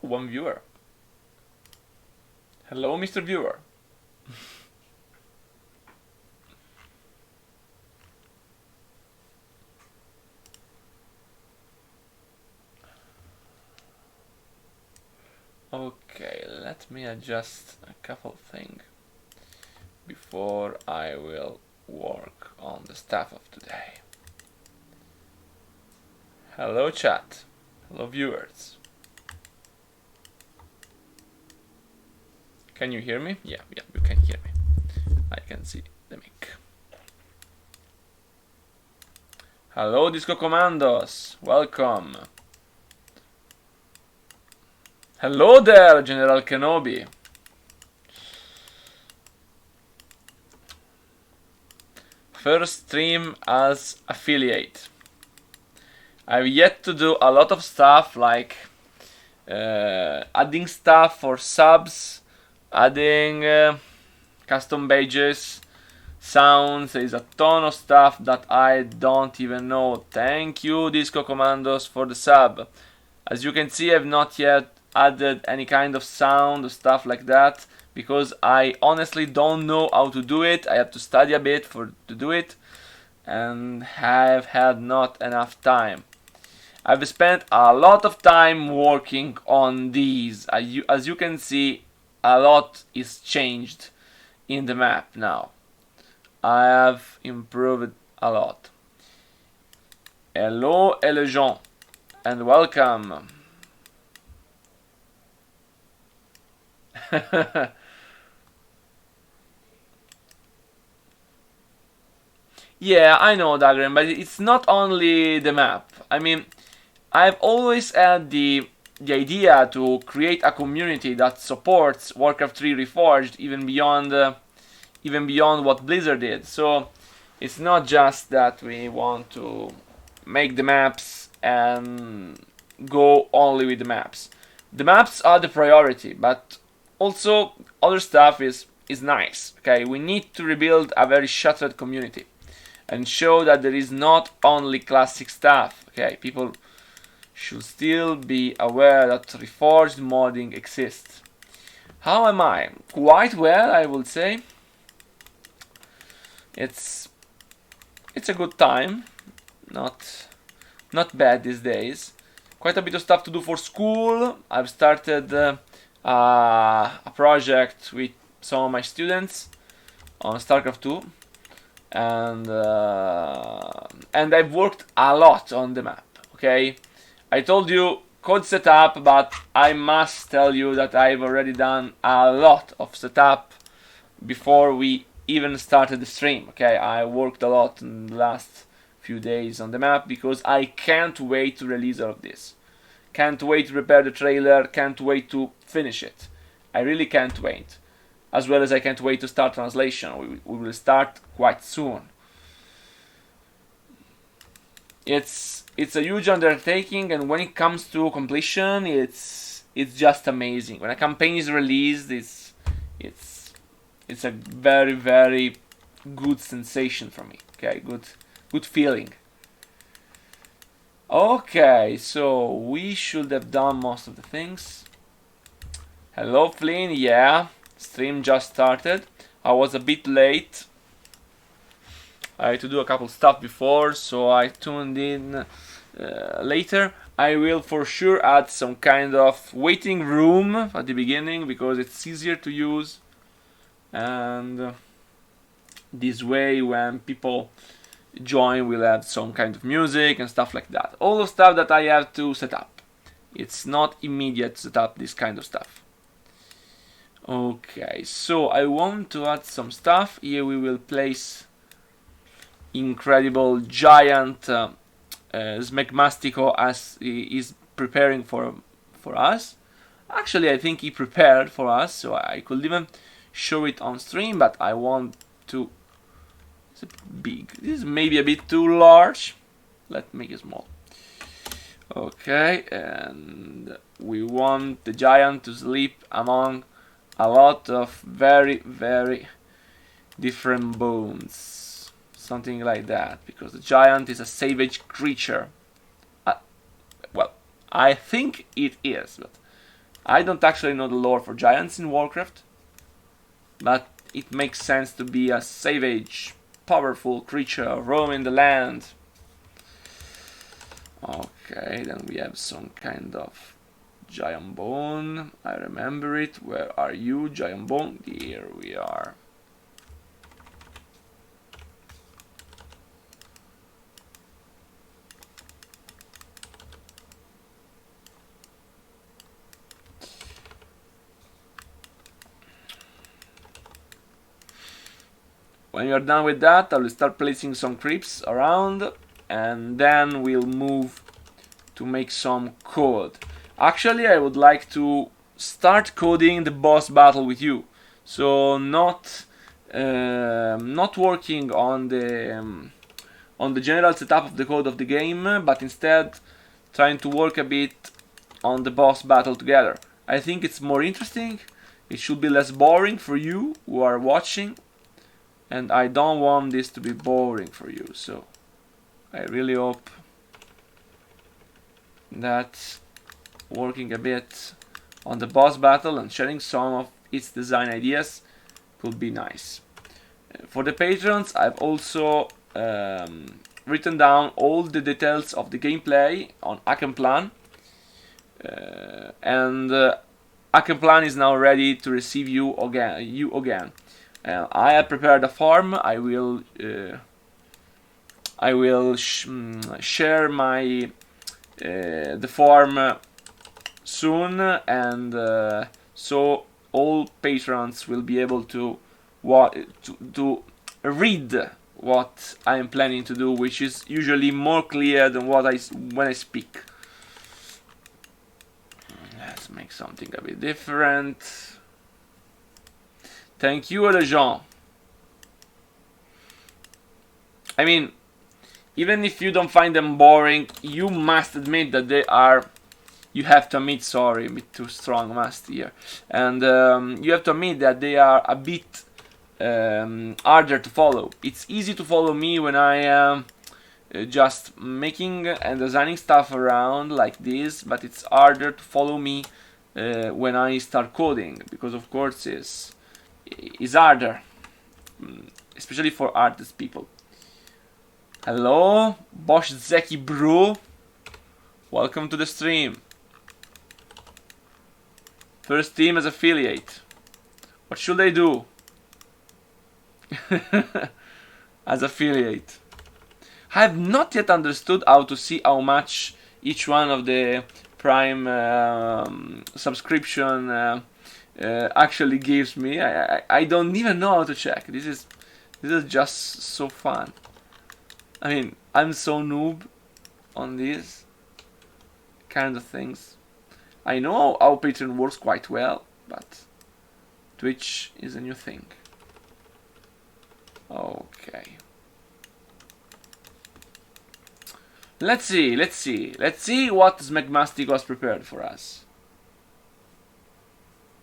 one viewer. Hello, Mr. Viewer. Okay, let me adjust a couple things before I will work on the stuff of today. Hello chat, hello viewers. Can you hear me? Yeah, you can hear me. I can see the mic. Hello Disco Commandos, welcome. Hello there, General Kenobi. First stream as affiliate. I've yet to do a lot of stuff like adding stuff for subs, adding custom badges, sounds. There is a ton of stuff that I don't even know. Thank you, Disco Commandos, for the sub. As you can see, I've not yet added any kind of sound or stuff like that because I honestly don't know how to do it. I have to study a bit to do it and have had not enough time. I've spent a lot of time working on these. As you can see, a lot is changed in the map now. I have improved a lot. Hello, Elejon, and welcome. Yeah, I know, Dagren, but it's not only the map. I mean, I've always had the idea to create a community that supports Warcraft 3 Reforged even beyond what Blizzard did. So it's not just that we want to make the maps and go only with the maps. The maps are the priority, but also other stuff is nice. Okay, we need to rebuild a very shattered community and show that there is not only classic stuff. Okay, people should still be aware that Reforged modding exists. How am I? Quite well, I would say. It's a good time, not bad these days. Quite a bit of stuff to do for school. I've started a project with some of my students on StarCraft 2, and I've worked a lot on the map. Okay, I told you code setup, but I must tell you that I've already done a lot of setup before we even started the stream. Okay, I worked a lot in the last few days on the map because I can't wait to release all of this. Can't wait to prepare the trailer, can't wait to finish it. I really can't wait. As well as I can't wait to start translation. We will start quite soon. It's a huge undertaking, and when it comes to completion, it's just amazing. When a campaign is released, it's a very, very good sensation for me. Okay, good feeling. Okay, so we should have done most of the things. Hello, Flynn. Yeah, stream just started. I was a bit late. I had to do a couple stuff before, so I tuned in later. I will for sure add some kind of waiting room at the beginning because it's easier to use, and this way when people join we'll have some kind of music and stuff like that. All the stuff that I have to set up. It's not immediate to set up this kind of stuff. Okay, so I want to add some stuff. Here we will place incredible giant Smegmastico as he is preparing for us. Actually, I think he prepared for us, so I could even show it on stream, but I want to. It's big. This is maybe a bit too large. Let's make it small. Okay, and we want the giant to sleep among a lot of very, very different bones. Something like that, because the giant is a savage creature. Well, I think it is, but I don't actually know the lore for giants in Warcraft, but it makes sense to be a savage, powerful creature roaming the land. Okay, then we have some kind of giant bone. I remember it. Where are you, giant bone? Here we are. When you're done with that, I will start placing some creeps around, and then we'll move to make some code. Actually, I would like to start coding the boss battle with you, so not working on the general setup of the code of the game, but instead trying to work a bit on the boss battle together. I think it's more interesting. It should be less boring for you who are watching, and I don't want this to be boring for you, so I really hope that working a bit on the boss battle and sharing some of its design ideas could be nice. For the patrons, I've also written down all the details of the gameplay on Hack'n'Plan, and Hack'n'Plan is now ready to receive you again. I have prepared a farm. I will share my the farm soon, and so all patrons will be able to read what I am planning to do, which is usually more clear than when I speak. Let's make something a bit different. Thank you, Lejean. I mean, even if you don't find them boring, you must admit that they are. You have to admit, sorry, a bit too strong, must here. And you have to admit that they are a bit harder to follow. It's easy to follow me when I am just making and designing stuff around like this, but it's harder to follow me when I start coding, because of course is harder, especially for artist people. Hello, Bosch Zeki bro. Welcome to the stream. First team as affiliate. What should I do? As affiliate. I have not yet understood how to see how much each one of the Prime subscription actually gives me. I don't even know how to check. This is just so fun. I mean, I'm so noob on these kind of things. I know how Patreon works quite well, but Twitch is a new thing. Okay. Let's see what Smegmastic was prepared for us.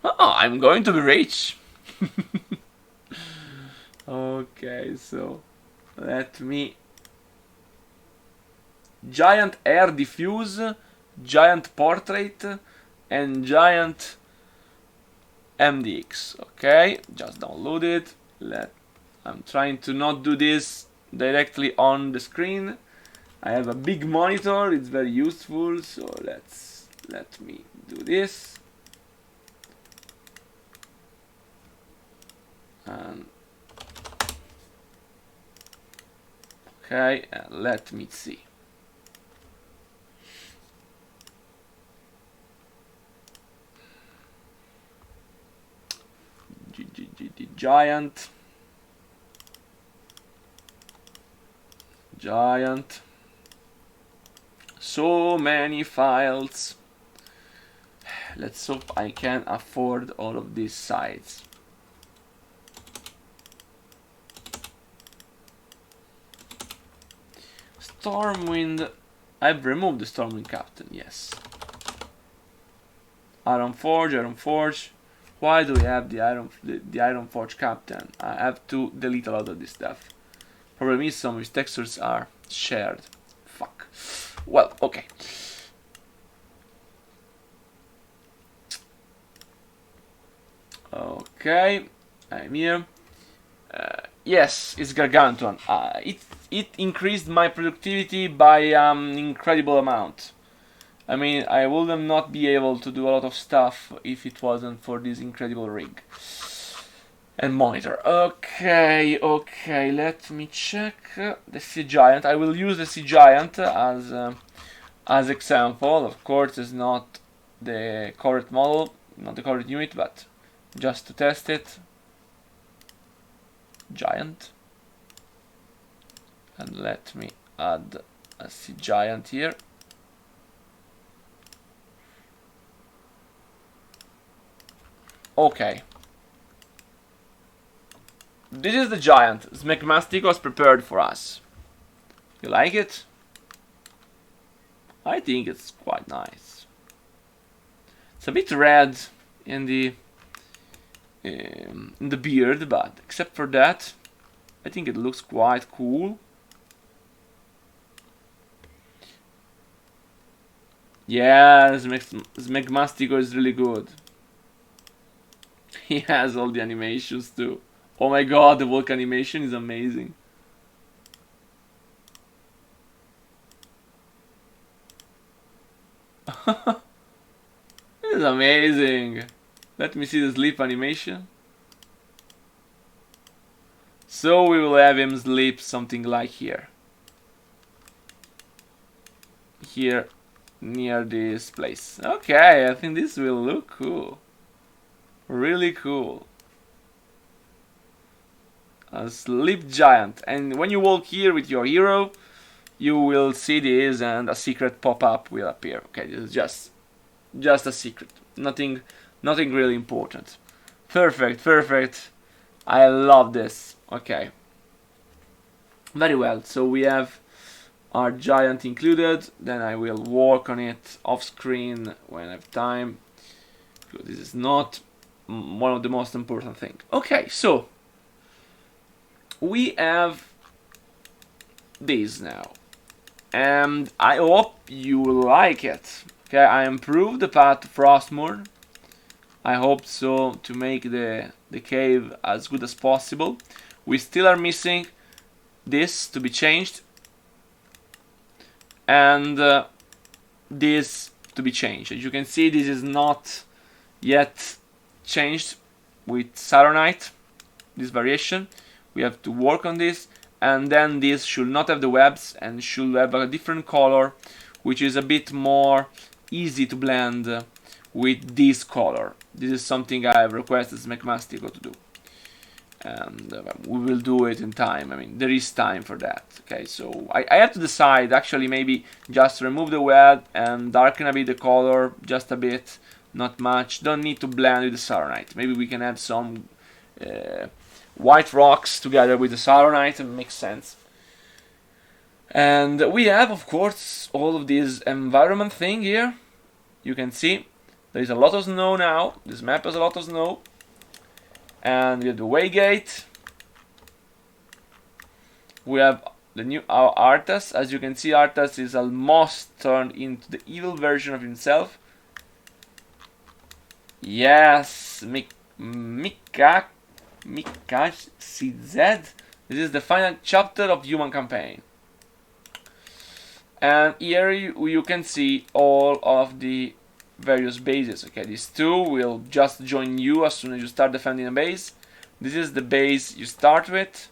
Oh, I'm going to be rich. Okay, so let me... Giant air diffuse, giant portrait, and giant MDX. Okay, just download it. I'm trying to not do this directly on the screen. I have a big monitor, it's very useful, so let me do this. And okay, and let me see. Giant. So many files. Let's hope I can afford all of these sites. Stormwind. I've removed the Stormwind captain, yes. Ironforge. Why do we have the Ironforge captain? I have to delete a lot of this stuff. Problem is some of these textures are shared. Fuck. Well, okay. Okay, I'm here. Yes, it's gargantuan. It increased my productivity by an incredible amount. I mean, I would not be able to do a lot of stuff if it wasn't for this incredible rig and monitor. Okay, let me check the Sea Giant. I will use the Sea Giant as example. Of course, it's not the correct model, not the correct unit, but just to test it. Giant, and let me add a Sea Giant here. Okay, this is the Giant Smegmasticos prepared for us. You like it? I think it's quite nice. It's a bit red in the beard, but except for that, I think it looks quite cool. Yeah, Smegmastico is really good. He has all the animations too. Oh my god, the Volk animation is amazing. This is amazing. Let me see the sleep animation. So we will have him sleep something like here. Here, near this place. Okay, I think this will look cool. Really cool. A sleep giant. And when you walk here with your hero, you will see this and a secret pop-up will appear. Okay, this is just a secret. Nothing really important. Perfect. I love this. Okay. Very well. So we have our giant included. Then I will work on it off screen when I have time. This is not one of the most important things. Okay, so we have this now. And I hope you like it. Okay, I improved the path to Frostmourne. I hope so, to make the cave as good as possible. We still are missing this to be changed. And this to be changed. As you can see, this is not yet changed with Saronite, this variation. We have to work on this. And then this should not have the webs and should have a different color, which is a bit more easy to blend with this color. This is something I have requested Smegmastico to do, and we will do it in time. I mean, there is time for that. Okay, so I have to decide. Actually, maybe just remove the web and darken a bit the color, just a bit, not much. Don't need to blend with the Saronite. Maybe we can add some white rocks together with the Saronite, and makes sense. And we have, of course, all of this environment thing here. You can see there is a lot of snow now. This map has a lot of snow. And we have the Waygate. We have the new Arthas. As you can see, Arthas is almost turned into the evil version of himself. Yes, Mikak CZ. This is the final chapter of Human Campaign. And here you can see all of the various bases. Okay, these two will just join you as soon as you start defending a base. This is the base you start with.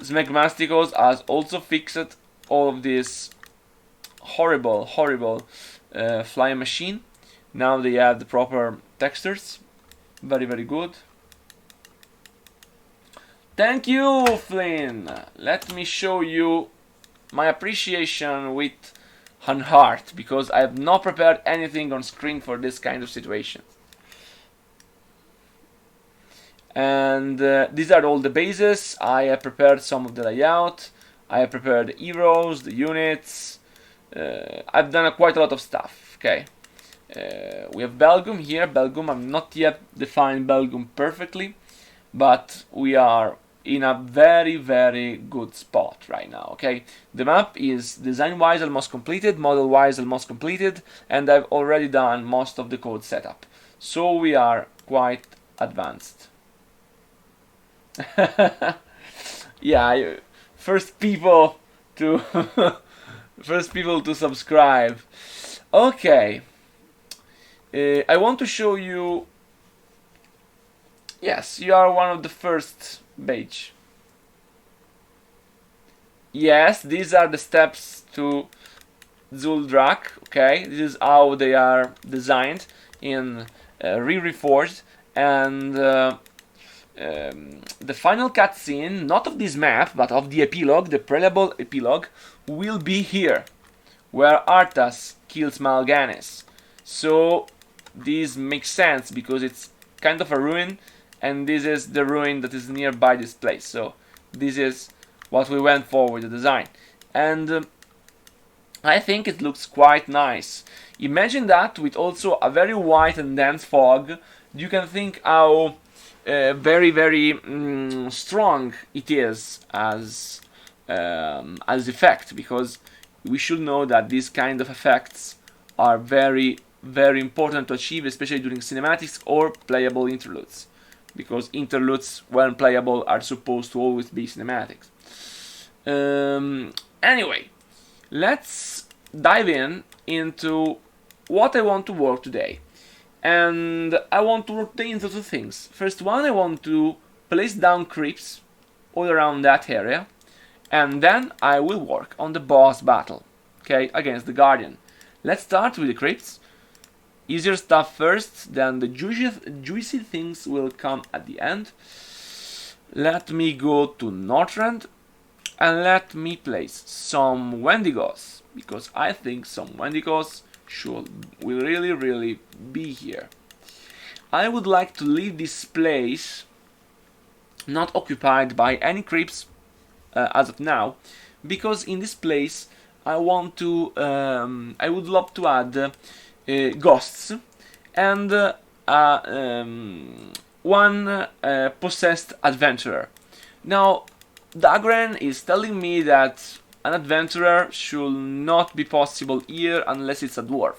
Smegmasticos has also fixed all of this horrible flying machine. Now they have the proper textures. Very good. Thank you, Flynn. Let me show you my appreciation with an heart, because I have not prepared anything on screen for this kind of situation. And these are all the bases. I have prepared some of the layout. I have prepared the heroes, the units. I've done quite a lot of stuff. Okay. We have Belgium here. Belgium, I'm not yet defined Belgium perfectly, but we are in a very good spot right now. Okay, the map is design-wise almost completed, model-wise almost completed, and I've already done most of the code setup. So we are quite advanced. Yeah, first people to first people to subscribe. Okay, I want to show you. Yes, you are one of the first page. Yes, these are the steps to Zuldrak. Okay, this is how they are designed in Re-Reforged, and the final cutscene, not of this map, but of the epilogue, the playable epilogue, will be here, where Arthas kills Mal'Ganis. So this makes sense because it's kind of a ruin, and this is the ruin that is nearby this place. So this is what we went for with the design, and I think it looks quite nice. Imagine that with also a very white and dense fog. You can think how very strong it is as effect, because we should know that these kind of effects are very important to achieve, especially during cinematics or playable interludes, because interludes, when playable, are supposed to always be cinematics. Anyway, let's dive into what I want to work today. And I want to work into two things. First one, I want to place down creeps all around that area, and then I will work on the boss battle, okay, against the Guardian. Let's start with the creeps. Easier stuff first, then the juicy things will come at the end. Let me go to Northrend, and let me place some Wendigos, because I think some Wendigos will really be here. I would like to leave this place not occupied by any creeps as of now, because in this place I want to I would love to add ghosts and one possessed adventurer. Now Dagren is telling me that an adventurer should not be possible here unless it's a dwarf.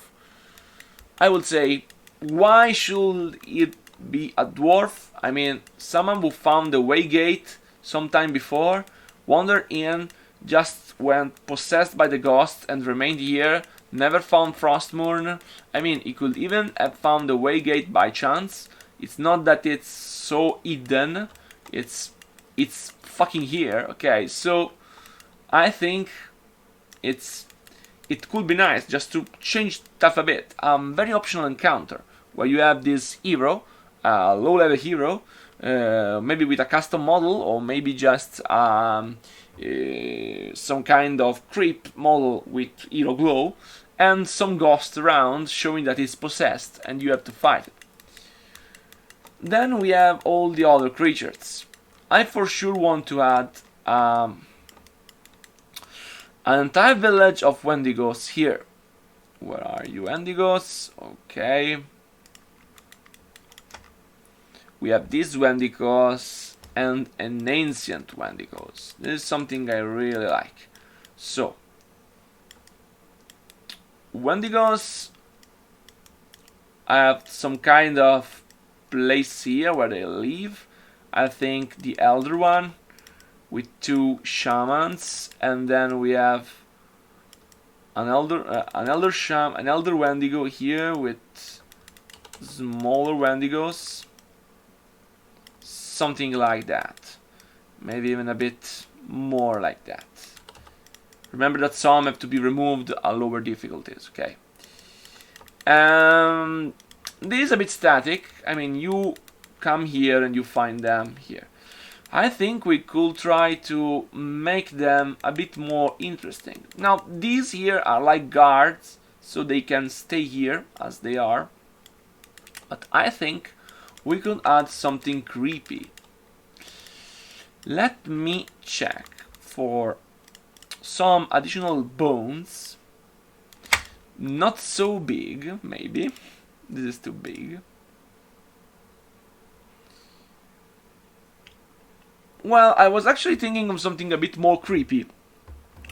I would say, why should it be a dwarf? I mean, someone who found the Waygate sometime before, wandered in, just went possessed by the ghost and remained here, never found Frostmourne. I mean, he could even have found the Waygate by chance. It's not that it's so hidden, it's fucking here. Okay, so I think it could be nice just to change stuff a bit. Very optional encounter where you have this hero, low-level hero, maybe with a custom model, or maybe just some kind of creep model with hero glow, and some ghost around showing that it's possessed and you have to fight it. Then we have all the other creatures. I for sure want to add an entire village of Wendigos here. Where are you, Wendigos? Okay. We have these Wendigos and an ancient Wendigos. This is something I really like. So, Wendigos, I have some kind of place here where they live. I think the elder one with two shamans, and then we have an elder Wendigo here with smaller Wendigos, something like that, maybe even a bit more like that. Remember that some have to be removed at lower difficulties, okay? This is a bit static. I mean, you come here and you find them here. I think we could try to make them a bit more interesting. Now, these here are like guards, so they can stay here as they are. But I think we could add something creepy. Let me check for some additional bones. Not so big, maybe. This is too big. Well, I was actually thinking of something a bit more creepy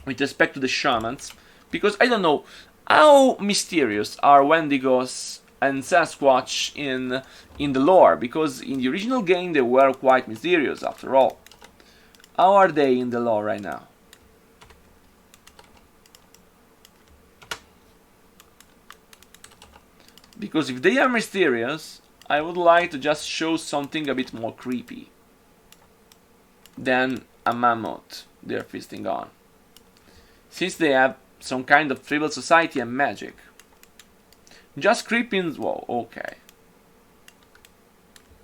with respect to the shamans, because I don't know how mysterious are Wendigos and Sasquatch in the lore, because in the original game they were quite mysterious after all. How are they in the lore right now? Because if they are mysterious, I would like to just show something a bit more creepy than a mammoth they're feasting on, since they have some kind of tribal society and magic. Just creepy. Whoa, okay.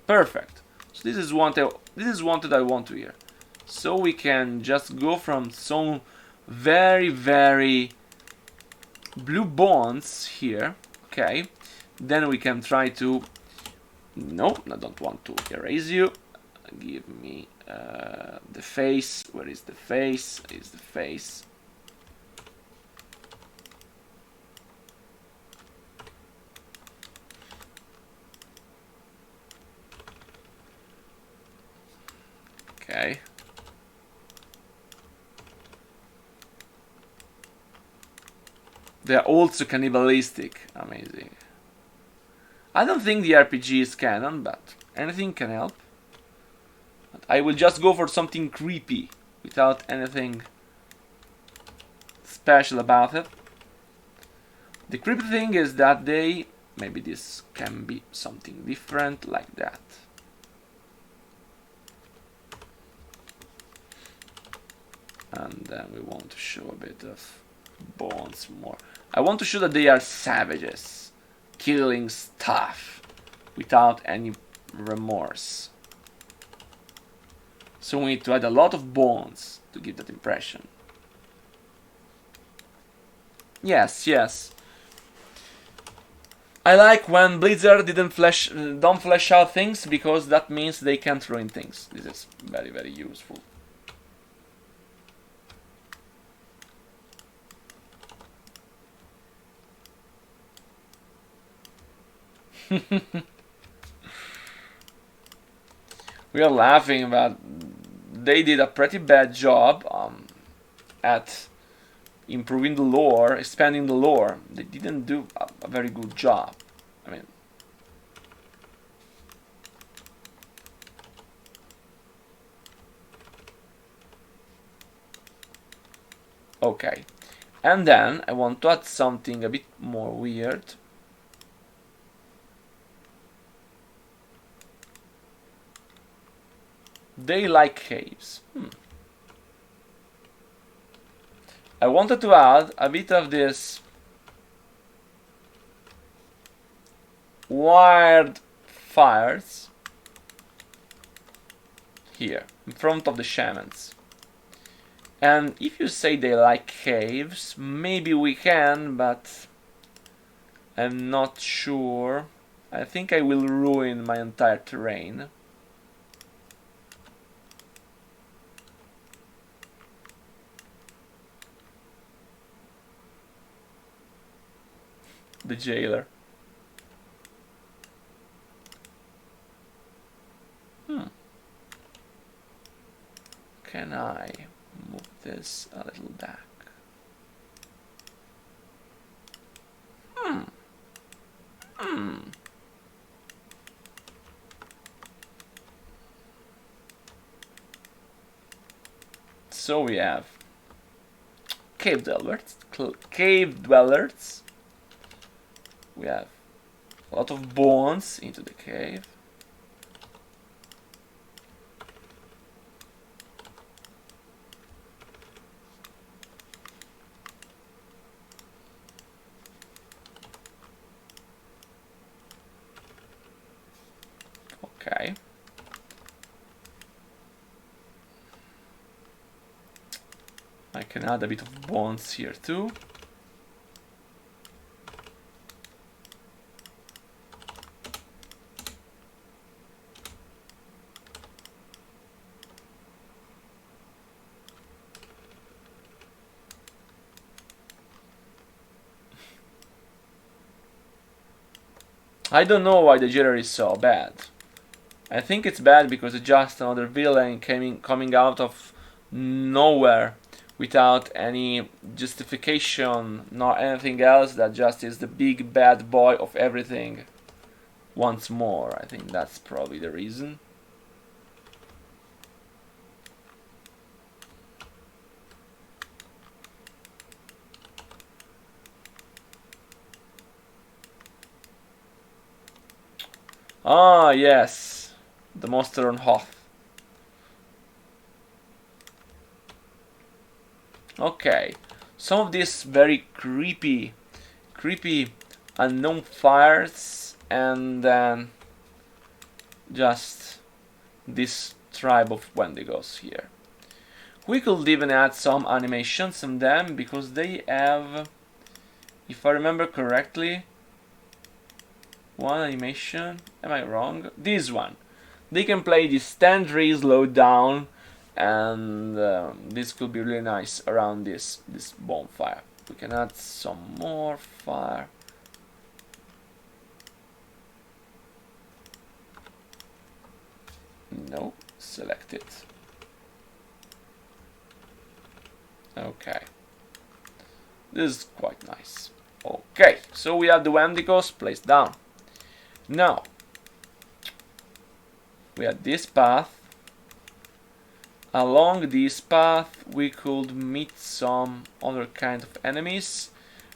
Perfect. So this is what I want to hear. So we can just go from some very blue bones here. Okay. Then we can try to... No, I don't want to erase you. Give me the face. Where is the face? Is the face? Okay. They're also cannibalistic. Amazing. I don't think the RPG is canon, but anything can help. But I will just go for something creepy without anything special about it. The creepy thing is that maybe this can be something different like that. And then we want to show a bit of bones more. I want to show that they are savages, killing stuff without any remorse. So we need to add a lot of bones to give that impression. Yes, yes. I like when Blizzard don't flesh out things, because that means they can't ruin things. This is very useful. We are laughing, but they did a pretty bad job at improving the lore, expanding the lore. They didn't do a very good job. I mean, okay. And then I want to add something a bit more weird. They like caves. I wanted to add a bit of this wired fires here in front of the shamans. And if you say they like caves, maybe we can, but I'm not sure. I think I will ruin my entire terrain. The jailer. Can I move this a little back? So we have cave dwellers. We have a lot of bones into the cave. Okay. I can add a bit of bones here too. I don't know why the jailer is so bad. I think it's bad because it's just another villain coming out of nowhere without any justification nor anything else. That just is the big bad boy of everything once more. I think that's probably the reason. Ah, yes, the monster on Hoth. Okay, some of these very creepy unknown fires, and then just this tribe of Wendigos here. We could even add some animations on them, because they have, if I remember correctly, one animation. Am I wrong? This one. They can play this stand-re slowed down, and this could be really nice around this bonfire. We can add some more fire. No, select it. Okay, this is quite nice. Okay, so we have the Wendigos placed down. Now we have this path. Along this path we could meet some other kind of enemies.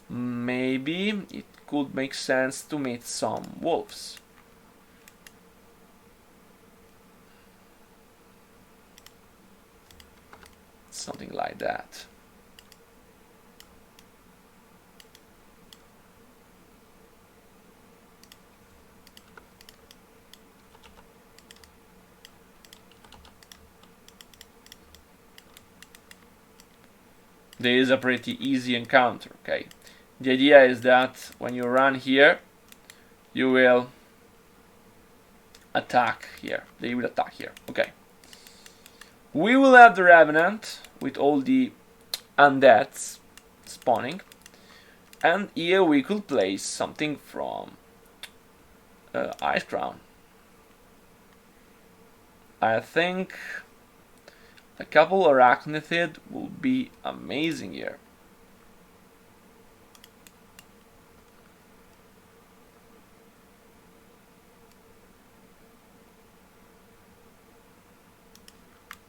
Maybe it could make sense to meet some wolves. Something like that. There is a pretty easy encounter, okay? The idea is that when you run here, you will attack here. They will attack here, okay. We will have the Revenant with all the undeads spawning, and here we could place something from Ice Crown. I think a couple arachnid will be amazing here.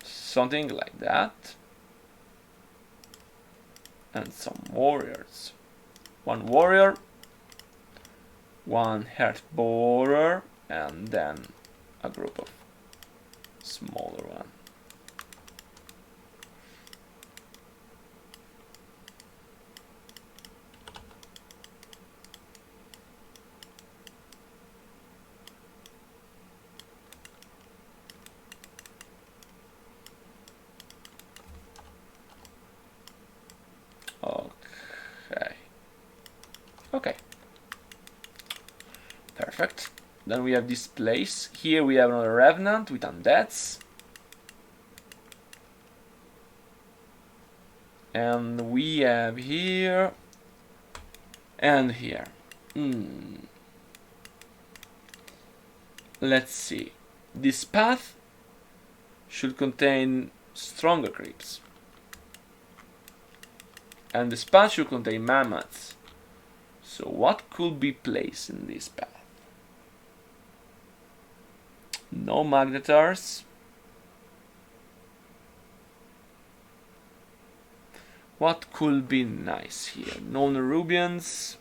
Something like that. And some warriors. One warrior, one heart borer, and then a group of smaller one. Okay. Perfect. Then we have this place. Here we have another Revenant with undeads. And we have here and here. Let's see. This path should contain stronger creeps. And this path should contain mammoths. So what could be placed in this path? No magnetars. What could be nice here? No Nerubians.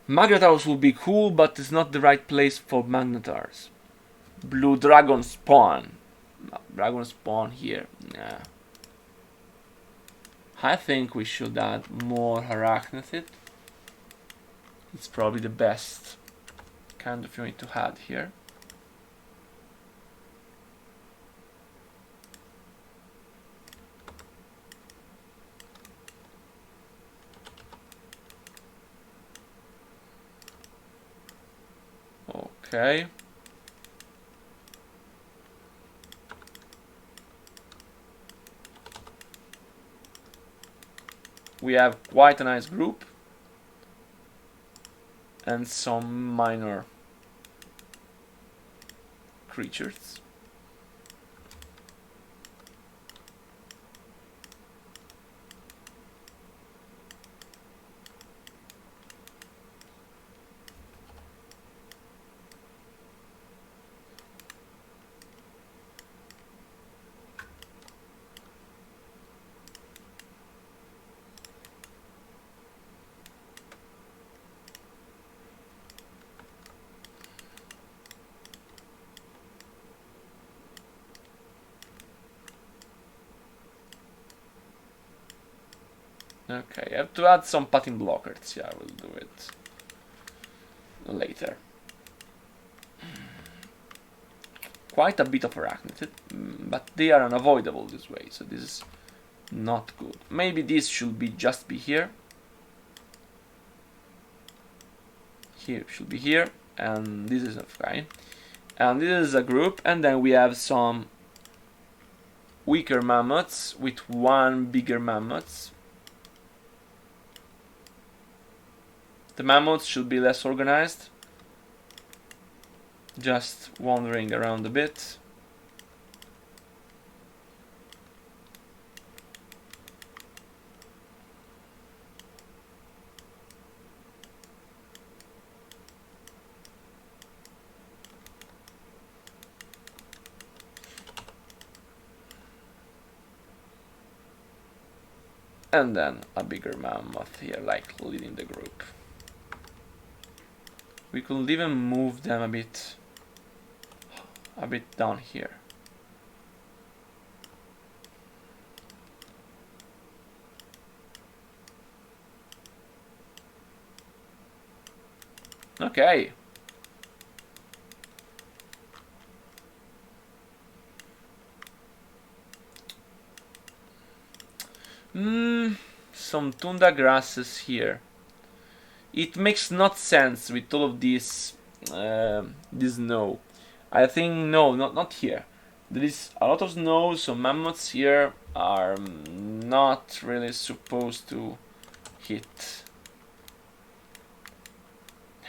Magnetars would be cool, but it's not the right place for magnetars. Blue dragon spawn. No, dragon spawn here. Nah. I think we should add more arachnid. It's probably the best kind of unit to add here. Okay. We have quite a nice group and some minor creatures. Okay, I have to add some pattern blockers. Yeah, I will do it later. Quite a bit of arachnid, but they are unavoidable this way, so this is not good. Maybe this should be just be here. Here should be here, and this is okay. And this is a group, and then we have some weaker mammoths with one bigger mammoth. The mammoths should be less organized, just wandering around a bit. And then a bigger mammoth here, like leading the group. We could even move them a bit down here. Okay. Some tundra grasses here. It makes not sense with all of this snow. I think no, not here. There is a lot of snow, so mammoths here are not really supposed to hit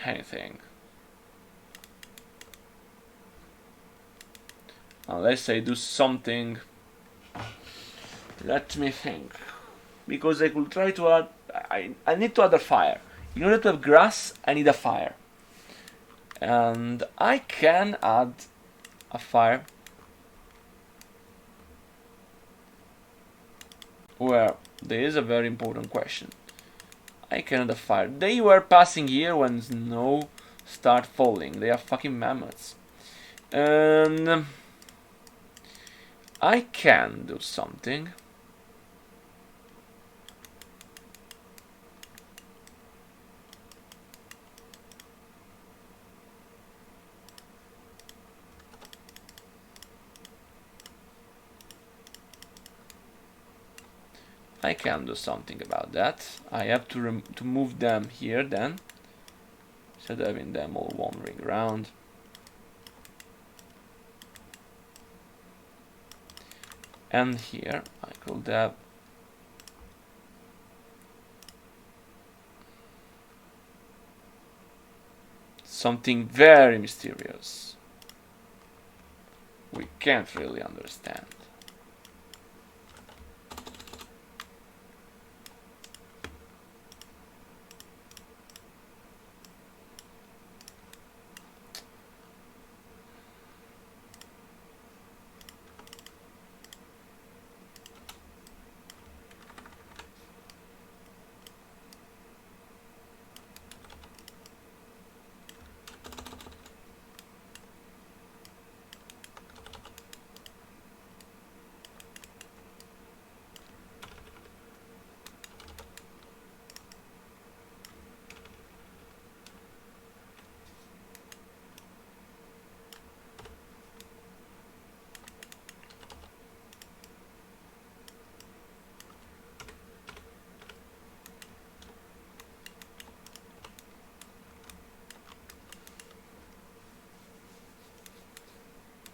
anything. Unless I do something. Let me think. Because I could try to add. I need to add a fire. In order to have grass, I need a fire. And I can add a fire. Well, there is a very important question. I can add a fire. They were passing here when snow start falling. They are fucking mammoths. And I can do something. I can do something about that. I have to move them here then, instead of having them all wandering around. And here I could have something very mysterious. We can't really understand.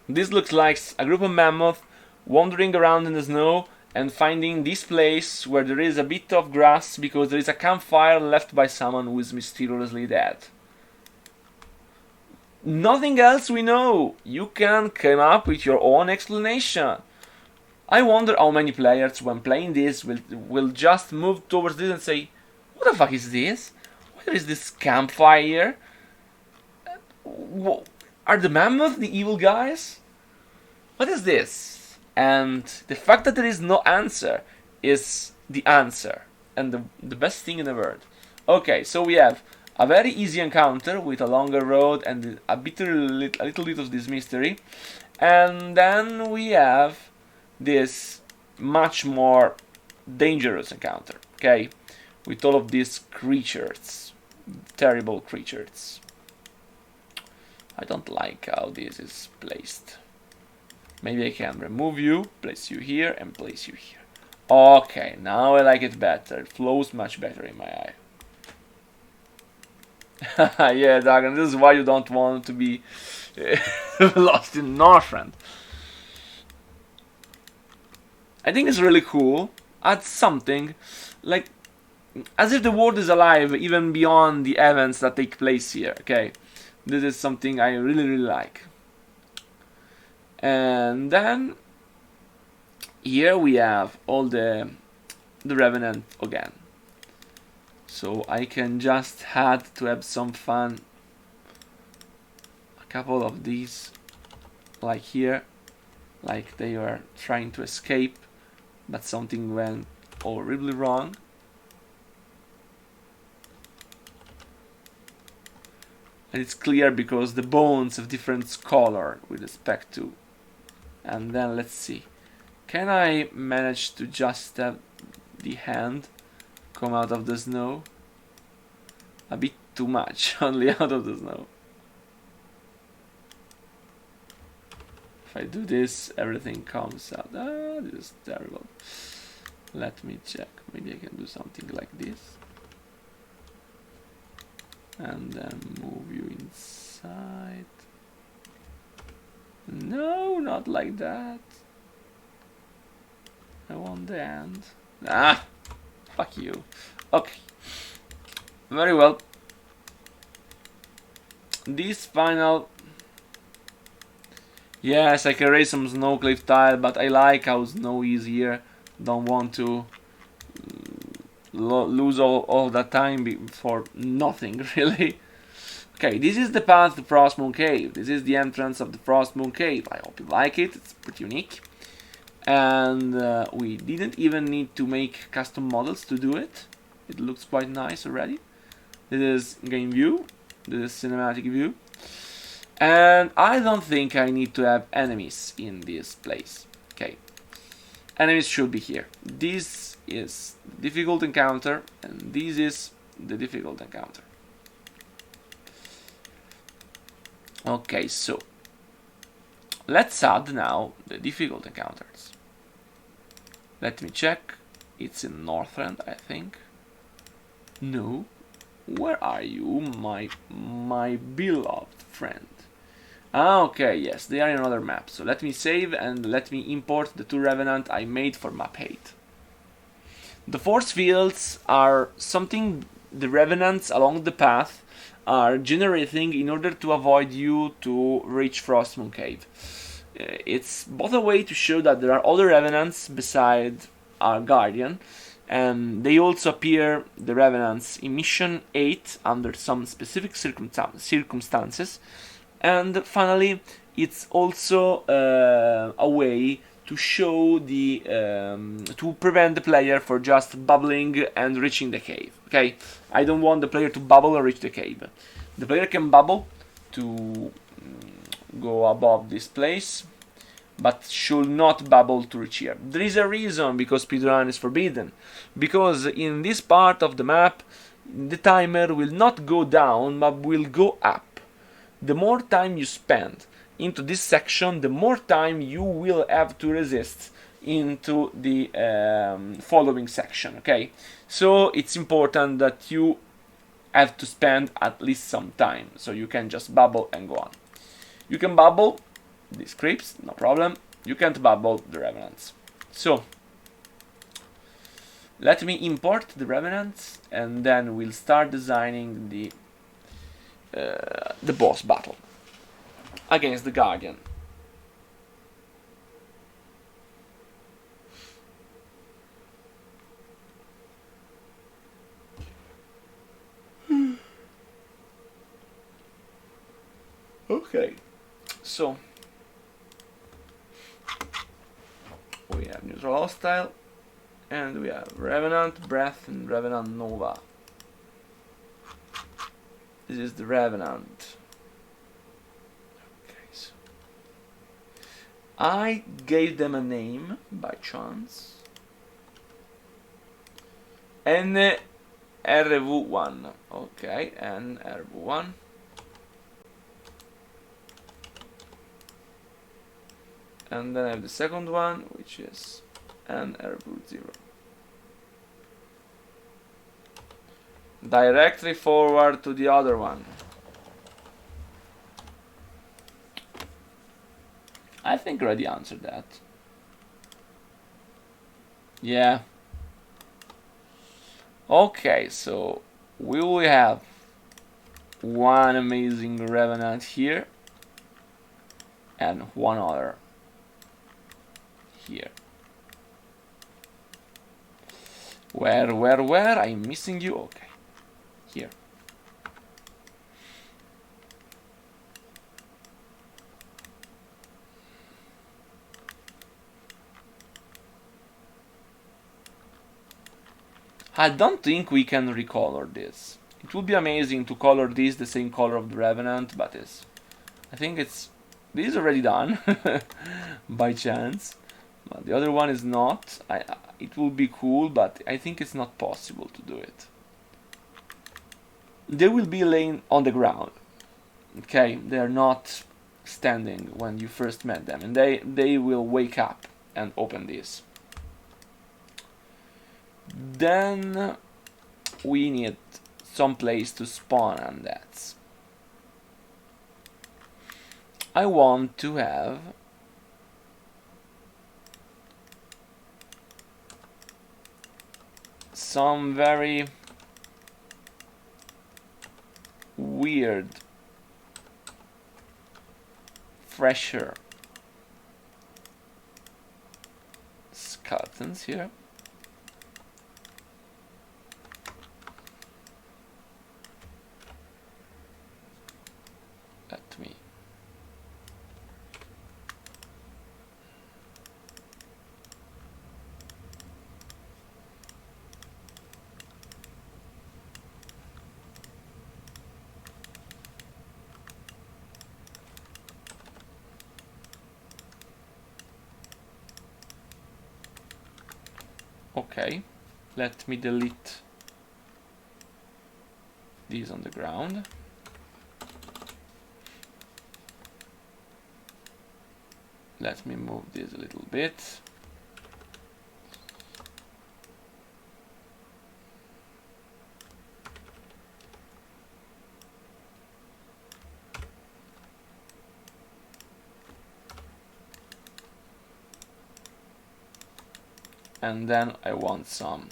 This looks like a group of mammoths wandering around in the snow and finding this place where there is a bit of grass because there is a campfire left by someone who is mysteriously dead. Nothing else we know. You can come up with your own explanation. I wonder how many players, when playing this, will just move towards this and say, "What the fuck is this? Where is this campfire? Are the mammoths the evil guys? What is this?" And the fact that there is no answer is the answer, and the best thing in the world. Okay, so we have a very easy encounter with a longer road and a little bit of this mystery, and then we have this much more dangerous encounter. Okay, with all of these creatures, terrible creatures. I don't like how this is placed. Maybe I can remove you, place you here, and place you here. Okay, now I like it better. It flows much better in my eye. Yeah, Dragon, this is why you don't want to be lost in Northrend. I think it's really cool. Add something, like, as if the world is alive even beyond the events that take place here, okay? This is something I really like. And then here we have all the Revenant again. So I can just add to have some fun a couple of these, like here, like they were trying to escape, but something went horribly wrong. And it's clear because the bones have different color with respect to. And then let's see, can I manage to just have the hand come out of the snow? A bit too much, only out of the snow. If I do this, everything comes out. Ah, this is terrible. Let me check. Maybe I can do something like this. And then move you inside. No, not like that. I want the end. Ah, fuck you. Okay. Very well. This final. Yes, I can raise some snow cliff tile, but I like how snow is here. Don't want to lose all that time for nothing, really. Okay, this is the path to Frostmoon Cave. This is the entrance of the Frostmoon Cave. I hope you like it. It's pretty unique. And we didn't even need to make custom models to do it. It looks quite nice already. This is game view. This is cinematic view. And I don't think I need to have enemies in this place. Okay. Enemies should be here. This is difficult encounter, and this is the difficult encounter. Okay, so let's add now the difficult encounters. Let me check. It's in Northrend, I think. No. Where are you, my beloved friend? Ah, okay, yes, they are in another map. So let me save and let me import the 2 Revenant I made for map 8. The force fields are something the Revenants along the path are generating in order to avoid you to reach Frostmoon Cave. It's both a way to show that there are other Revenants beside our Guardian, and they also appear, the Revenants, in Mission 8 under some specific circumstances. And finally, it's also a way to show the to prevent the player for just bubbling and reaching the cave. Okay, I don't want the player to bubble or reach the cave. The player can bubble to go above this place, but should not bubble to reach here. There is a reason because speedrun is forbidden, because in this part of the map the timer will not go down but will go up. The more time you spend into this section, the more time you will have to resist into the following section, okay? So it's important that you have to spend at least some time, so you can just bubble and go on. You can bubble these creeps, no problem. You can't bubble the Revenants. So let me import the Revenants, and then we'll start designing the boss battle against the Guardian. Okay, so we have neutral hostile, and we have Revenant Breath and Revenant Nova. This is the Revenant. Okay, so I gave them a name by chance, and RV1. Okay, and RV1. And then I have the second one, which is an RV0. Directly forward to the other one. I think I already answered that. Yeah. Okay, so we will have one amazing Revenant here and one other here. Where? I'm missing you. Okay, here. I don't think we can recolor this. It would be amazing to color this the same color of the Revenant, but I think this is already done by chance. But the other one is not. It will be cool, but I think it's not possible to do it. They will be laying on the ground. Okay, they're not standing when you first met them, and they will wake up and open this. Then we need some place to spawn on that. I want to have some very weird, fresher skeletons here. Let me okay, let me delete these on the ground. Let me move this a little bit. And then I want some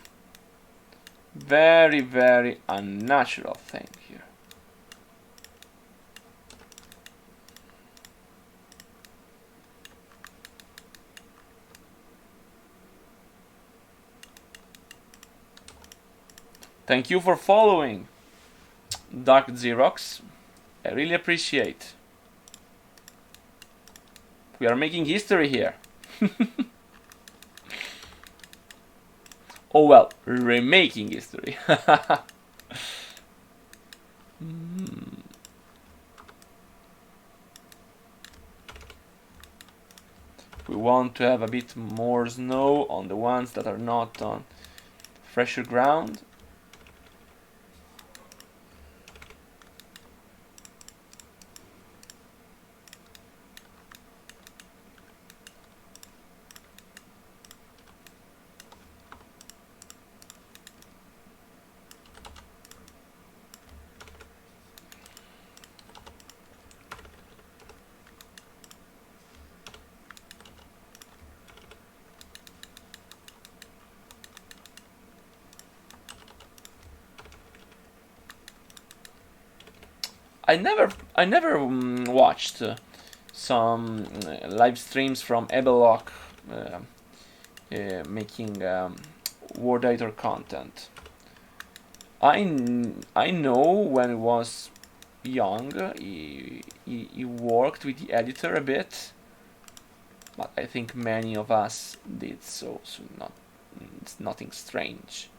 very unnatural thing here. Thank you for following, Dark Xerox. I really appreciate. We are making history here. Oh well, remaking history. We want to have a bit more snow on the ones that are not on fresher ground. I never watched some live streams from Ebelock making World Editor content. I know when he was young, he worked with the editor a bit, but I think many of us did so it's nothing strange.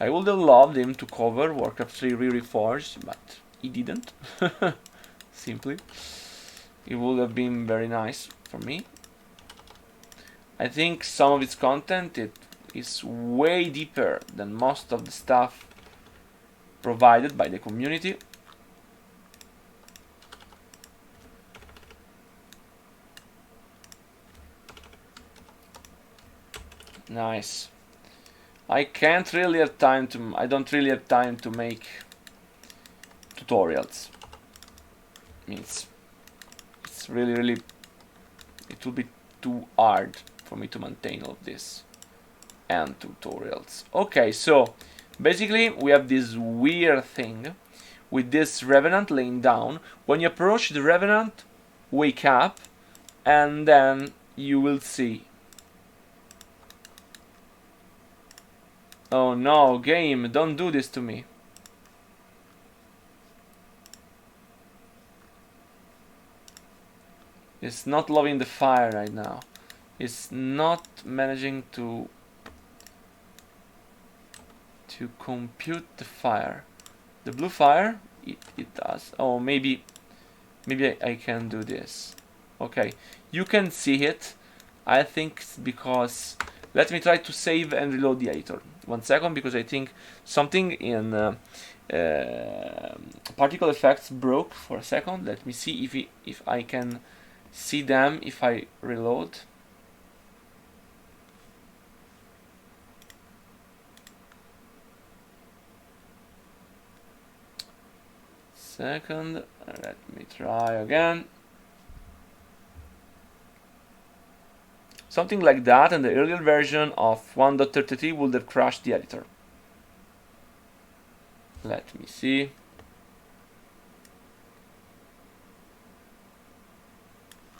I would have loved him to cover Warcraft 3 Re-Reforged, but he didn't. Simply. it would have been very nice for me. I think some of its content is way deeper than most of the stuff provided by the community. Nice. I don't really have time to make tutorials. I mean, it's really, it will be too hard for me to maintain all of this and tutorials. Okay, so basically we have this weird thing with this revenant laying down. When you approach the revenant, wake up, and then you will see. Oh no, game, don't do this to me. It's not loving the fire right now. It's not managing to compute the fire. The blue fire, it does. Oh, maybe I can do this. Okay, you can see it. I think it's because, let me try to save and reload the editor. 1 second, because I think something in particle effects broke for a second. Let me see if I can see them if I reload. Second, let me try again. Something like that, and the earlier version of 1.33 would have crashed the editor. Let me see.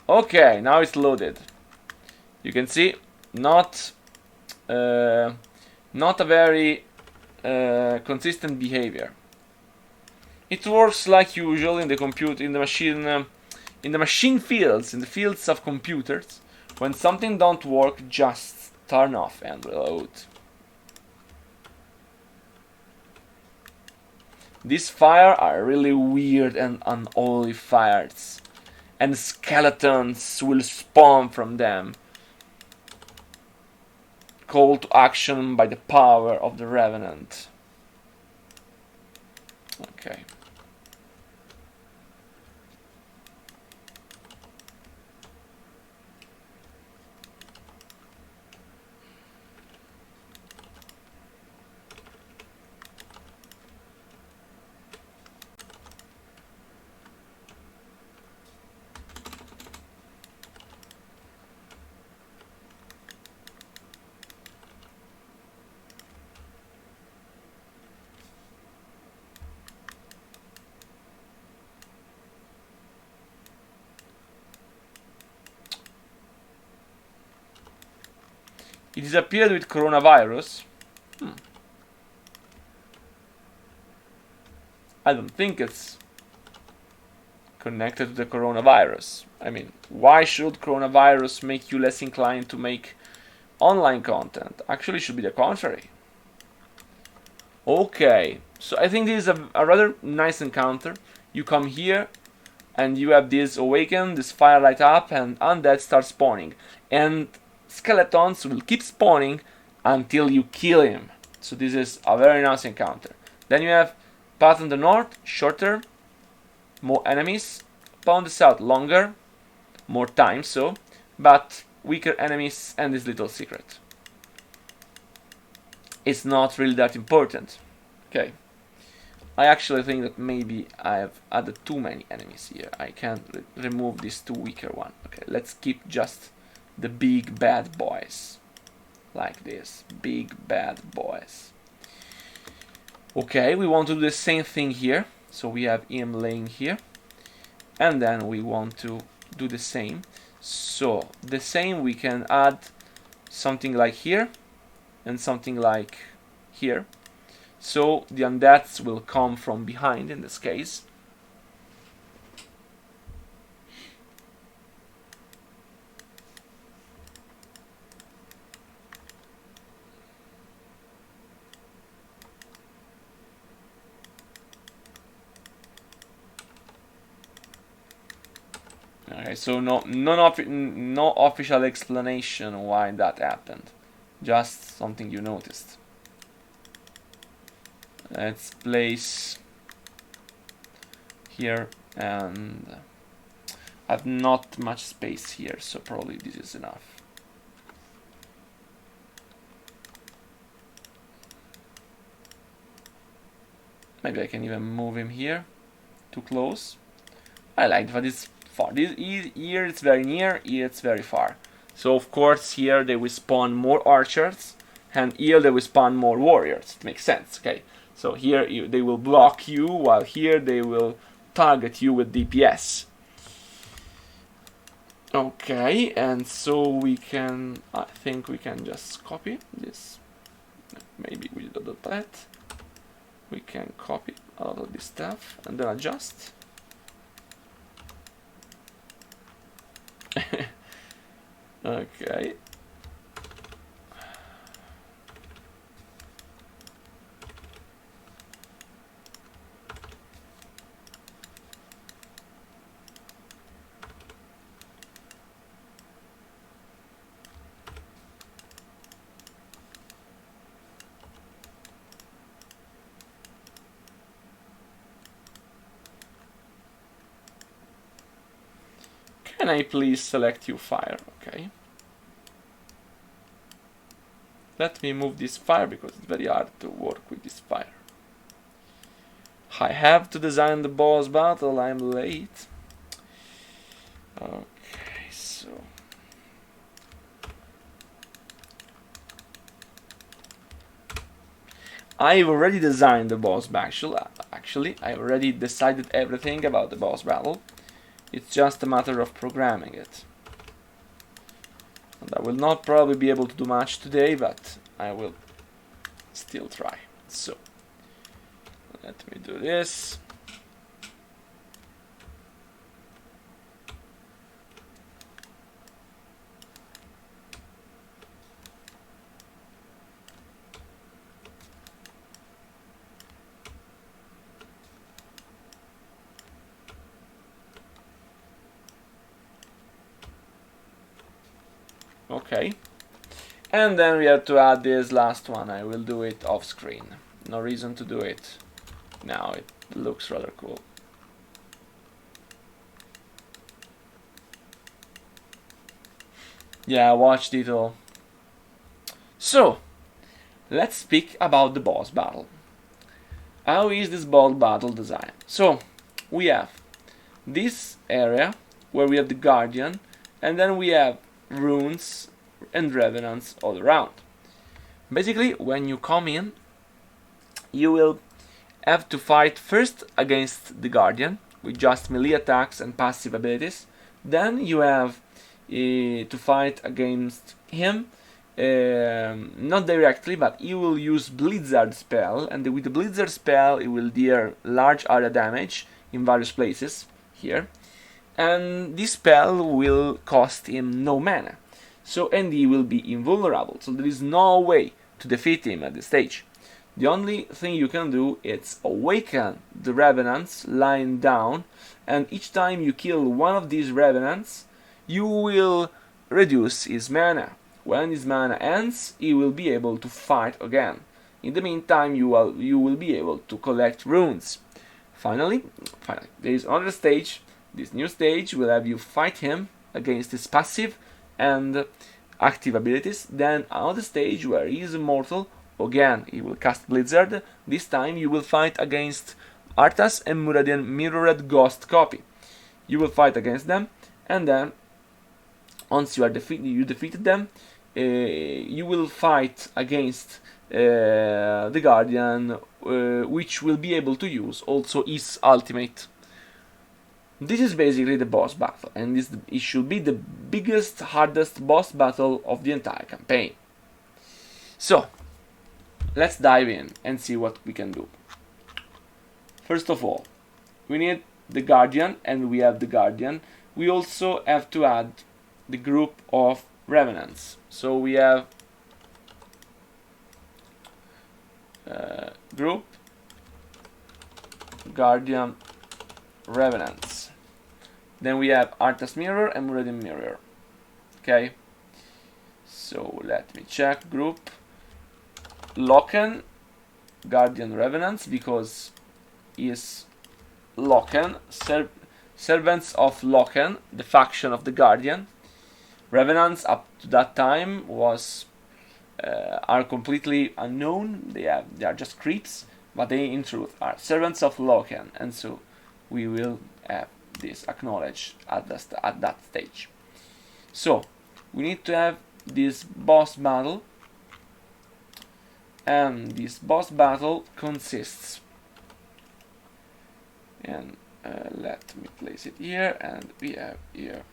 Okay, now it's loaded. You can see not a very consistent behavior. It works like usual in the machine fields, in the fields of computers. When something don't work, just turn off and reload. These fires are really weird and unholy fires, and skeletons will spawn from them, called to action by the power of the Revenant. Okay. It disappeared with coronavirus. I don't think it's connected to the coronavirus. I mean, why should coronavirus make you less inclined to make online content? Actually, it should be the contrary. Okay, so I think this is a rather nice encounter. You come here, and you have this awaken, this fire light up, and undead start spawning. And skeletons will keep spawning until you kill him. So this is a very nice encounter. Then you have path on the north, shorter, more enemies. Path on the south, longer, more time, so, but weaker enemies and this little secret. It's not really that important. Okay. I actually think that maybe I've added too many enemies here. I can remove these two weaker ones. Okay, let's keep just the big bad boys. Like this. Big bad boys. Okay, we want to do the same thing here. So we have him laying here. And then we want to do the same. So the same, we can add something like here. And something like here. So the undeads will come from behind in this case. Okay, so no official explanation why that happened. Just something you noticed. Let's place here, and I have not much space here, so probably this is enough. Maybe I can even move him here, too close. I like that it's far. Here it's very near, here it's very far. So of course here they will spawn more archers, and here they will spawn more warriors. It makes sense, okay? So here they will block you, while here they will target you with DPS. Okay, and so we can, I think we can just copy this. Maybe we do that. We can copy a lot of this stuff and then adjust. Okay. Can I please select you fire? Okay. Let me move this fire because it's very hard to work with this fire. I have to design the boss battle, I'm late. Okay, so I've already designed the boss battle. Actually, I already decided everything about the boss battle. It's just a matter of programming it. And I will not probably be able to do much today, but I will still try. So, let me do this. Okay. And then we have to add this last one. I will do it off screen. No reason to do it now. It looks rather cool. Yeah, watched it all. So, let's speak about the boss battle. How is this boss battle designed? So, we have this area where we have the Guardian, and then we have runes and revenants all around. Basically, when you come in, you will have to fight first against the Guardian with just melee attacks and passive abilities. Then you have to fight against him, not directly, but he will use Blizzard spell, and with the Blizzard spell he will deal large area damage in various places here. And this spell will cost him no mana, so and he will be invulnerable, so there is no way to defeat him at this stage. The only thing you can do is awaken the revenants lying down, and each time you kill one of these revenants you will reduce his mana. When his mana ends, he will be able to fight again. In the meantime, you will be able to collect runes. Finally, there is another stage. This new stage will have you fight him against his passive and active abilities. Then another stage where he is immortal. Again, he will cast Blizzard. This time you will fight against Arthas and Muradin Mirrored Ghost Copy. You will fight against them, and then once you defeated them, you will fight against the Guardian, which will be able to use also his ultimate. This is basically the boss battle, and it should be the biggest, hardest boss battle of the entire campaign. So, let's dive in and see what we can do. First of all, we need the Guardian, and we have the Guardian. We also have to add the group of revenants. So we have group Guardian Revenants. Then we have Arthas Mirror and Meridian Mirror. Okay. So let me check group. Loken, Guardian Revenants, because is Loken, Servants of Loken, the faction of the Guardian. Revenants up to that time are completely unknown. They are just creeps, but they in truth are servants of Loken, and so we will have this acknowledged at that stage. So we need to have this boss battle, and this boss battle consists, and let me place it here, and we have here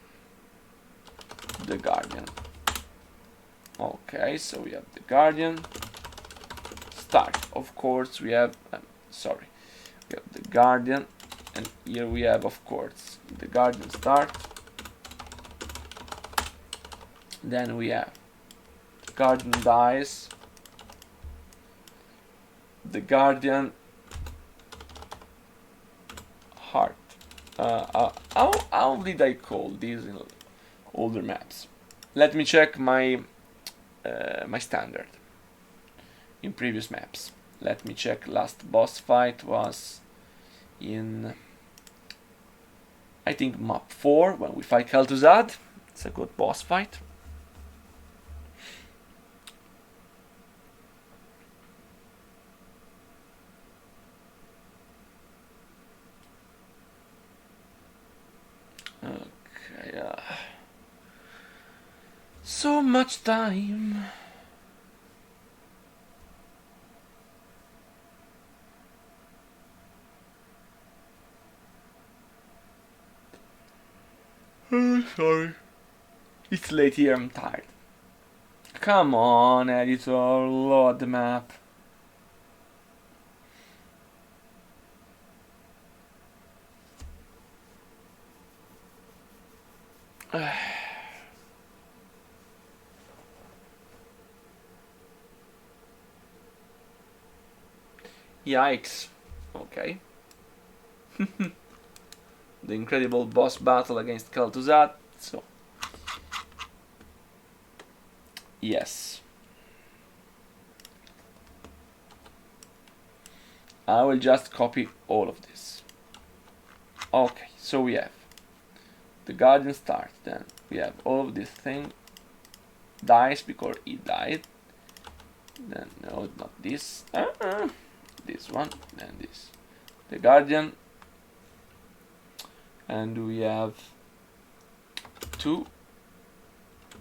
the Guardian. Okay, so we have the Guardian start. Of course, we have we have the Guardian, and here we have, of course, the Guardian start. Then we have the Guardian dies, the Guardian heart. How did I call these in older maps? Let me check my my standard in previous maps. Let me check. Last boss fight was in, I think, map 4 when we fight Kel'Thuzad. It's a good boss fight. Okay, so much time. Oh, sorry. It's late here, I'm tired. Come on, editor, load the map. Yikes. Okay. The incredible boss battle against Kel'Thuzad. So, yes. I will just copy all of this. Okay, so we have the Guardian start, then we have all of this thing dies because he died. Then no, not this. This one, then this. The Guardian, and we have 2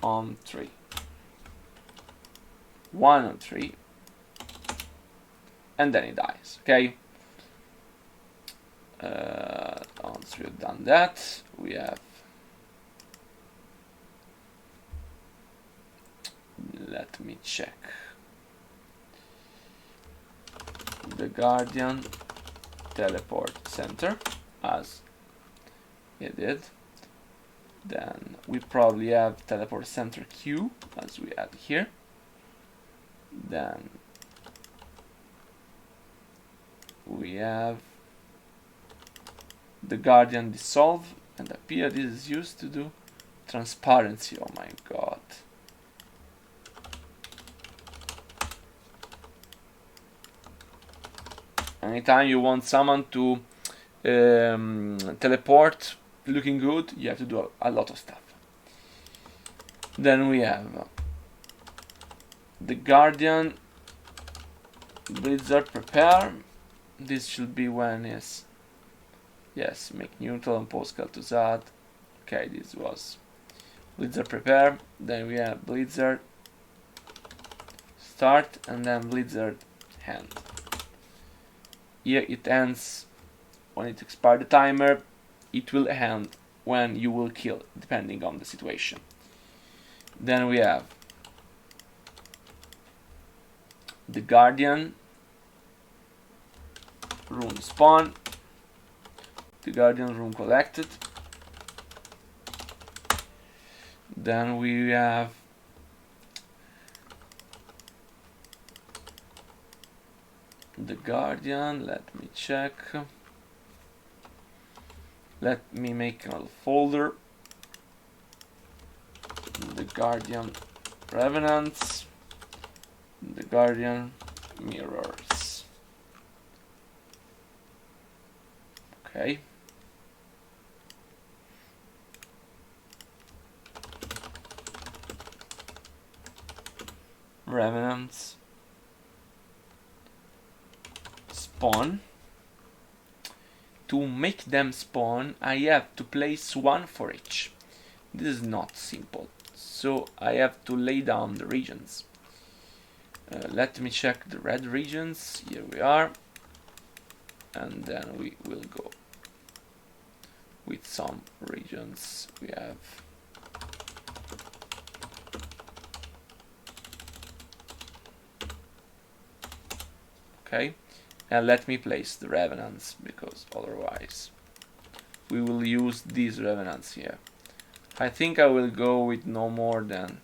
on 3. 1 on 3, and then he dies. Okay. Once we've done that, we have, let me check, the Guardian teleport center as it did. Then we probably have teleport center Q as we had here. Then we have the Guardian dissolve and appear. This is used to do transparency. Oh my god. Anytime you want someone to teleport looking good, you have to do a lot of stuff. Then we have the Guardian Blizzard prepare. This should be when is, yes, make neutral and post Kel'Thuzad. Okay, this was Blizzard prepare. Then we have Blizzard start and then Blizzard hand. Here it ends when it expires the timer. It will end when you will kill, depending on the situation. Then we have the Guardian rune spawn, the Guardian rune collected. Then we have the Guardian, let me check. Let me make a folder. The Guardian Revenants. The Guardian Mirrors. Okay. Revenants. Spawn. To make them spawn, I have to place one for each. This is not simple, so I have to lay down the regions. Let me check the red regions. Here we are, and then we will go with some regions. We have okay, and let me place the revenants, because otherwise we will use these revenants here. I think I will go with no more than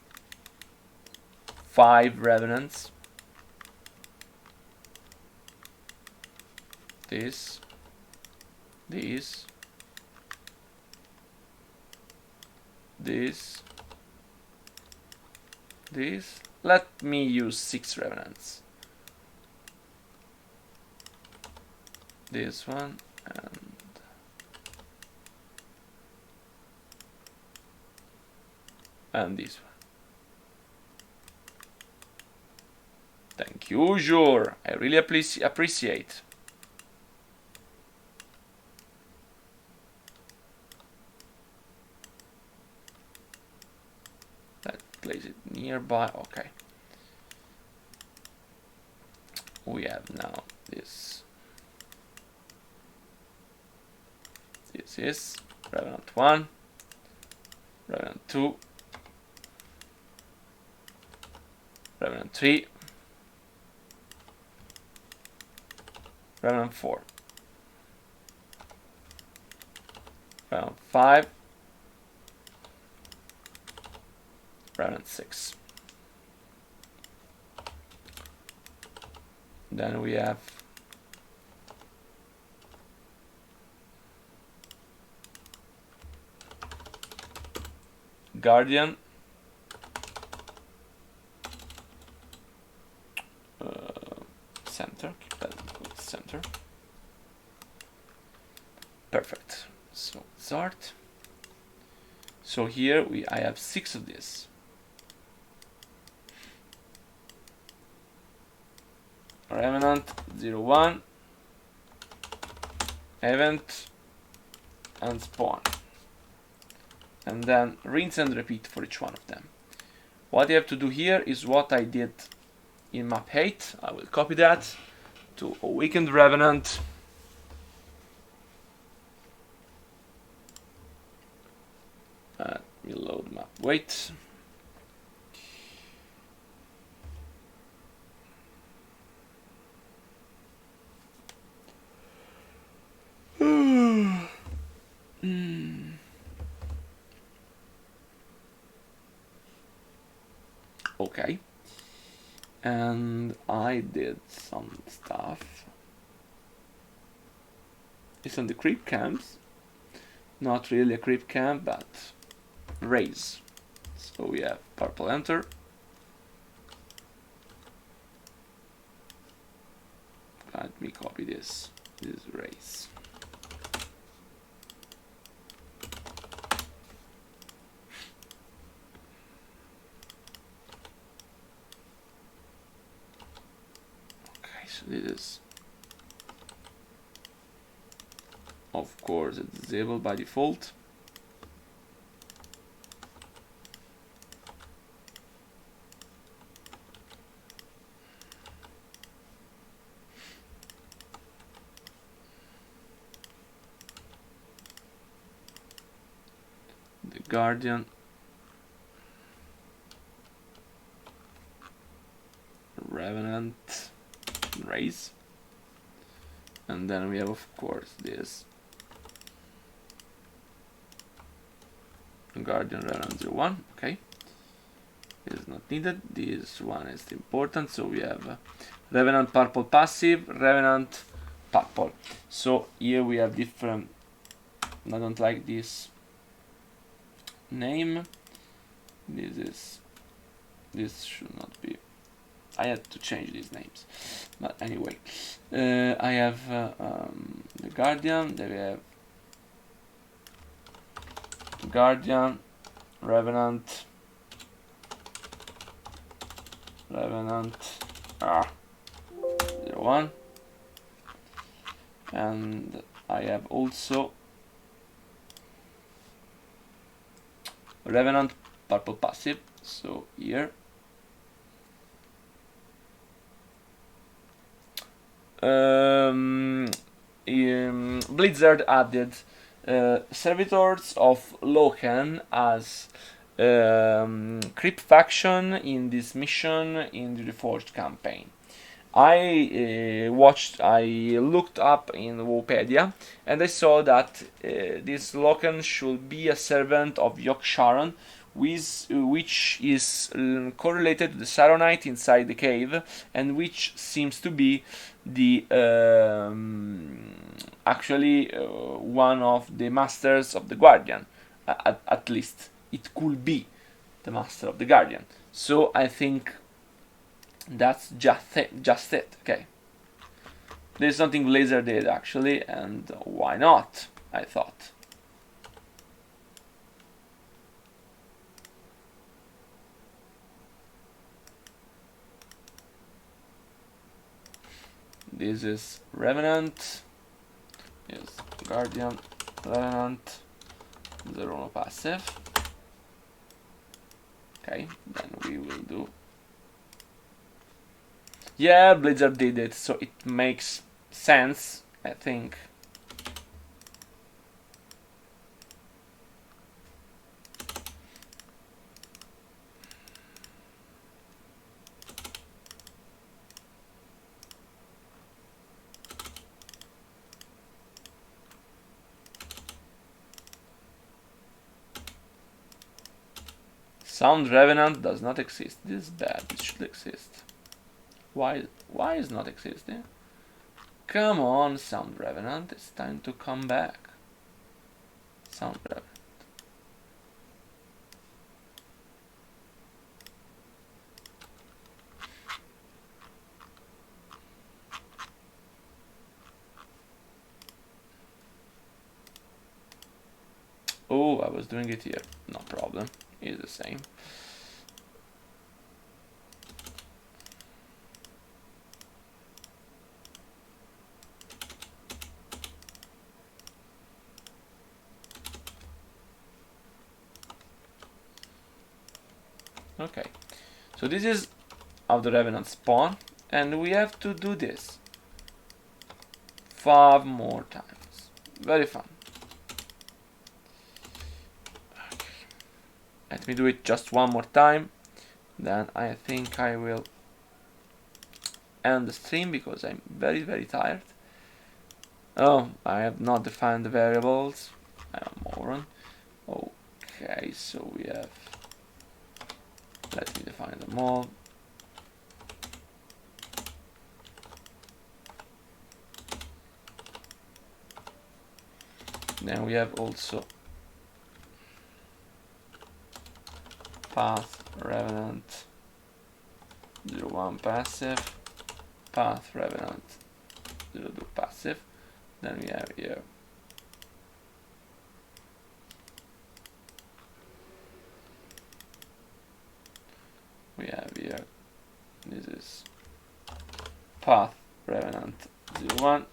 5 revenants. This, this, this, this. Let me use 6 revenants. This one and this one. Thank you, Jure. I really appreciate. Let's place it nearby. Okay. We have now this. This is Revenant 1, Revenant 2, Revenant 3, Revenant 4, Revenant 5, Revenant 6. Then we have Guardian, center, center. Perfect. So start. So here I have 6 of this. Revenant 01, event, and spawn. And then rinse and repeat for each one of them. What you have to do here is what I did in map 8. I will copy that to Awakened Revenant. Reload map. Wait. Okay, and I did some stuff. It's on the creep camps, not really a creep camp, but raise. So we have purple enter, let me copy this raise. So this is, of course, it's disabled by default. The Guardian, Revenant, raise, and then we have, of course, this Guardian Revenant 01. Okay, this is not needed. This one is important. So we have Revenant purple passive, Revenant purple. So here we have different I don't like this name. This should not be. I had to change these names, but anyway, I have the Guardian. Then we have Guardian, Revenant, ah, 01, and I have also Revenant purple passive. So here. Blizzard added servitors of Loken as creep faction in this mission in the Reforged campaign. I looked up in Wikipedia and I saw that this Loken should be a servant of Yogg-Saron, which is correlated to the Saronite inside the cave, and which seems to be the actually one of the masters of the Guardian. At least it could be the master of the Guardian. So I think that's just it. Okay, there's something Blizzard did actually, and why not? I thought. This is Revenant. Yes, Guardian, Revenant, zero passive. Okay, then we will do. Yeah, Blizzard did it, so it makes sense, I think. Sound Revenant does not exist. This is bad. It should exist. Why is not existing? Come on, Sound Revenant. It's time to come back. Sound Revenant. Oh, I was doing it here. No problem. It's the same. Okay, so this is how the Revenant spawn, and we have to do this 5 more times. Very fun. Okay. Let me do it just one more time, then I think I will end the stream because I'm very tired. Oh, I have not defined the variables. I'm a moron. Okay, so we have. Let me define them all. Then we have also path Revenant 01 passive, path Revenant 02 passive. Then we have here this is path Revenant 01,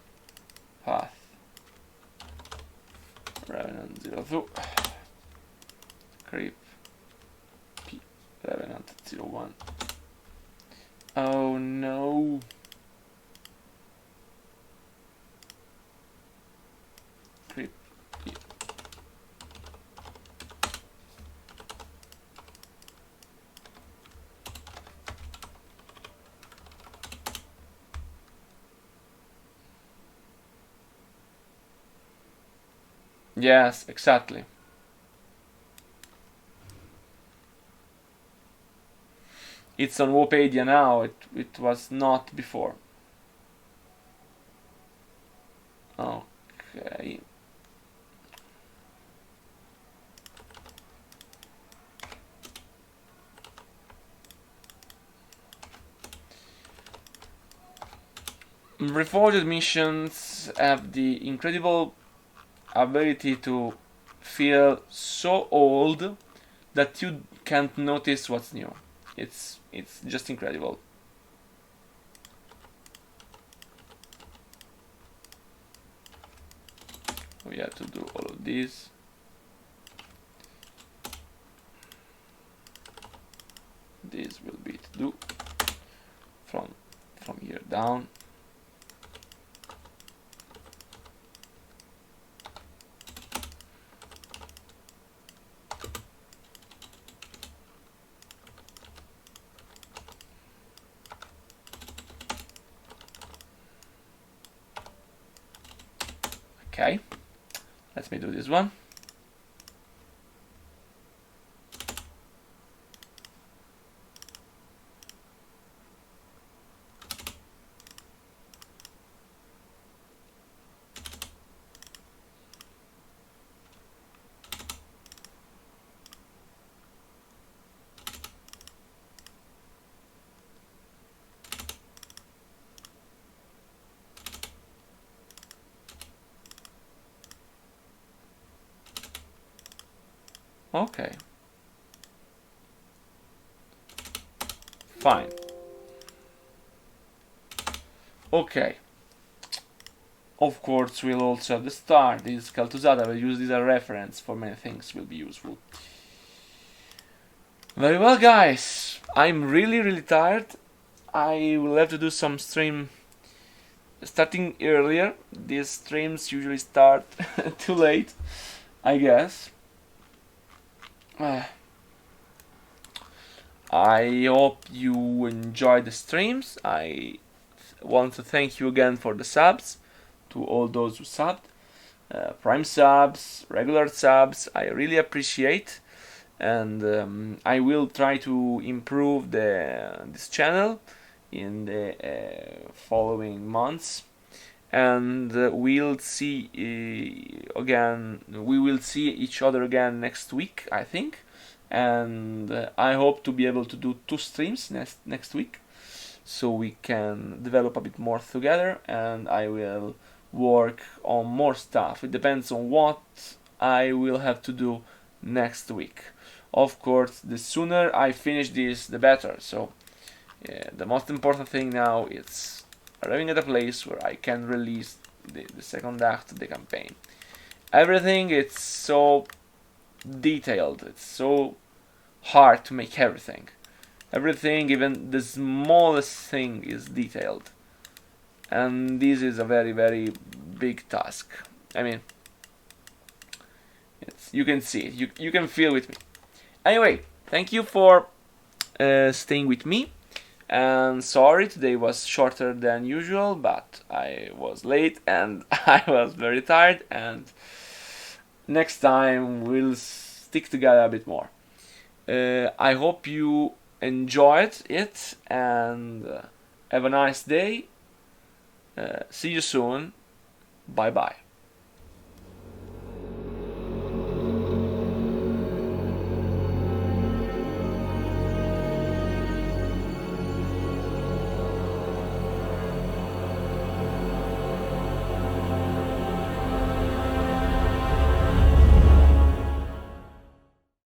path Revenant 02, creep P Revenant 01. Oh no. Creep P. Yes, exactly. It's on Wikipedia now, it was not before. Okay. Reforged missions have the incredible ability to feel so old that you can't notice what's new. It's just incredible. We have to do all of this. This will be to do from here down. Okay, let me do this one. Okay. Fine. Okay. Of course, we'll also have the star. This Kaltuzada, will use this as a reference for many things, will be useful. Very well, guys. I'm really tired. I will have to do some stream starting earlier. These streams usually start too late, I guess. I hope you enjoyed the streams. I want to thank you again for the subs, to all those who subbed, prime subs, regular subs. I really appreciate, and I will try to improve this channel in the following months, and we'll see again. We will see each other again next week, I think, and I hope to be able to do 2 streams next week, so we can develop a bit more together, and I will work on more stuff. It depends on what I will have to do next week. Of course, the sooner I finish this, the better. So the most important thing now is arriving at a place where I can release the second act of the campaign. Everything, it's so detailed, it's so hard to make everything. Everything, even the smallest thing, is detailed. And this is a very big task. I mean, you can see it, you can feel with me. Anyway, thank you for staying with me. And sorry, today was shorter than usual, but I was late and I was very tired, and next time we'll stick together a bit more. I hope you enjoyed it, and have a nice day. See you soon. Bye bye.